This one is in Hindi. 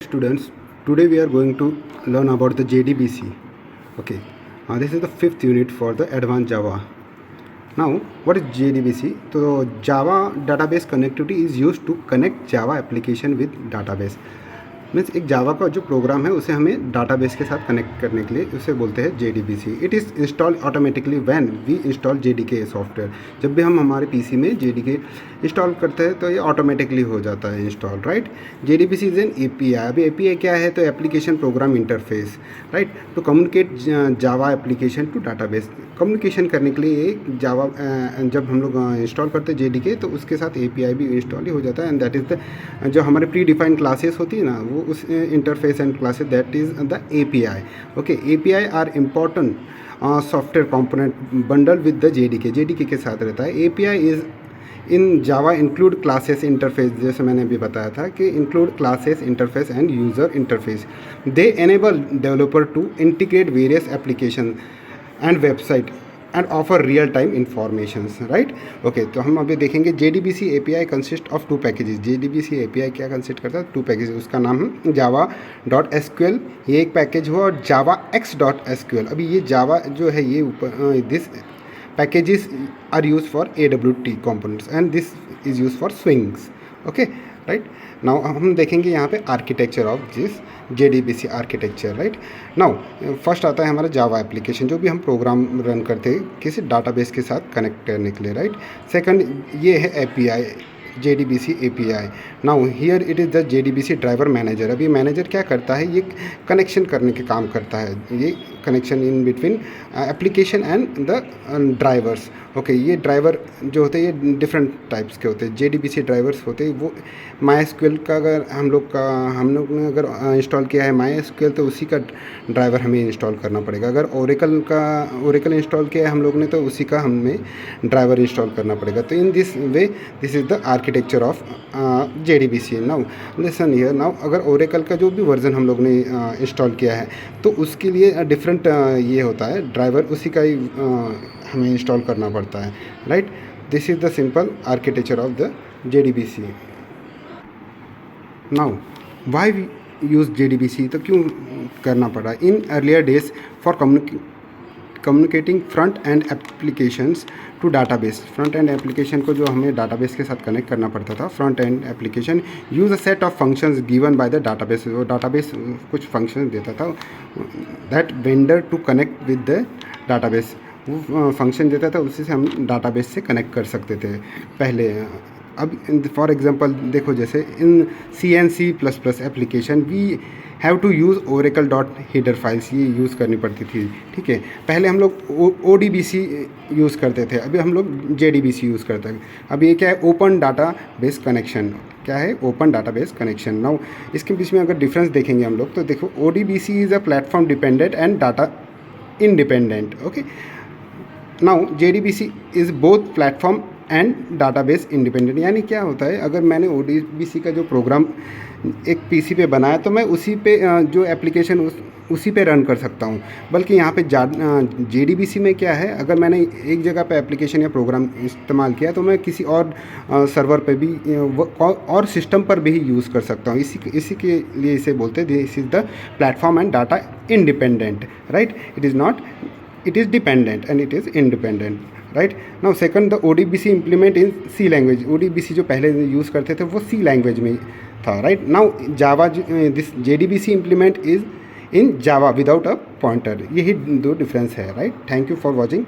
Students, today we are going to learn about the JDBC. Okay, this is the fifth unit for the advanced Java. Now, what is JDBC? So, Java database connectivity is used to connect Java application with database. Means एक जावा का जो प्रोग्राम है उसे हमें डाटाबेस के साथ कनेक्ट करने के लिए उसे बोलते हैं JDBC. It is install automatically when we install JDK software. जब भी हम हमारे पीसी में JDK इंस्टॉल करते हैं तो ये ऑटोमेटिकली हो जाता है install, right. JDBC is an API. अभी API क्या है? तो application program interface, right, to communicate Java application to database. Communication करने के लिए जावा जब हम लोग इंस्टॉल करते हैं JDK तो उसके साथ API भी इंस्टॉल ही हो जाता है. एंड दैट इज़ द जो हमारे प्री डिफाइंड क्लासेस होती है ना, वो उस interface and classes, that is the API. Okay, API are important software component bundle with the JDK के साथ रहता है. API is in Java include classes interface, जैसे मैंने अभी बताया था कि include classes interface and user interface. They enable developer to integrate various application and website and offer real time informations, right. Okay, तो हम अभी देखेंगे JDBC API consist of 2 packages. JDBC API क्या कंसिस्ट करता है? 2 पैकेजेस. उसका नाम है java.sql, ये एक पैकेज हुआ, और javax.sql. अभी ये जावा जो है ये ऊपर this packages are used for AWT components and this is used for swings. Okay, right. Now हम देखेंगे यहाँ पे architecture of this JDBC architecture, right. Now first आता है हमारा जावा एप्लीकेशन, जो भी हम प्रोग्राम रन करते हैं किसी डाटाबेस के साथ कनेक्ट करने के लिए, राइट. सेकंड ये है API, JDBC API. Now here it is the JDBC driver manager. अभी मैनेजर क्या करता है? ये कनेक्शन करने के काम करता है, ये connection in between application and the drivers. Okay, ये ड्राइवर जो होते हैं ये डिफरेंट टाइप्स के होते हैं. JDBC ड्राइवर्स होते हैं वो MySQL का, अगर हम लोग ने अगर इंस्टॉल किया है MySQL तो उसी का ड्राइवर हमें इंस्टॉल करना पड़ेगा. अगर ओरेकल इंस्टॉल किया है हम लोग ने तो उसी का हमें ड्राइवर इंस्टॉल करना पड़ेगा. तो in this way this is the architecture of JDBC. Now listen here. Now अगर ओरेकल का जो भी वर्जन हम लोग ने इंस्टॉल किया है तो उसके लिए डिफरेंट ये होता है ड्राइवर, उसी का ही हमें इंस्टॉल करना पड़ता है, right. This is the simple architecture of the JDBC. Now why we use JDBC, तो क्यों करना पड़ा? In earlier days for communicating front end applications to database. Front end application को जो हमें डाटाबेस के साथ कनेक्ट करना पड़ता था, front end application use a set of functions given by the database. वो डाटाबेस कुछ फंक्शन देता था that vendor to connect with the database. वो फंक्शन देता था, उसी से हम डाटाबेस से कनेक्ट कर सकते थे पहले. अब फॉर एग्जांपल देखो, जैसे in C++ application we have to use oracle.header files, ये यूज़ करनी पड़ती थी, ठीक है. पहले हम लोग ODBC यूज़ करते थे, अभी हम लोग JDBC यूज़ करते हैं. अब ये क्या है? Open data base connection. क्या है? Open data base connection. Now इसके बीच में अगर डिफरेंस देखेंगे हम लोग तो देखो, ODBC is a platform dependent and data independent. Okay, now JDBC is both platform and database independent. यानी क्या होता है? अगर मैंने ODBC का जो प्रोग्राम एक PC पे बनाया तो मैं उसी पे जो एप्लीकेशन उसी पे रन कर सकता हूँ. बल्कि यहाँ पे JDBC में क्या है? अगर मैंने एक जगह पे एप्लीकेशन या प्रोग्राम इस्तेमाल किया तो मैं किसी और सर्वर पे भी और सिस्टम पर भी यूज़ कर सकता हूँ. इसी के लिए इसे बोलते हैं this is the platform and data independent, right. It is dependent and it is independent, right. Now second, the ODBC implement in C language. ODBC जो पहले यूज़ करते थे वो C लैंग्वेज में था, right. Now this JDBC implement is in Java without a pointer. यही 2 डिफरेंस है, right. Thank you for watching.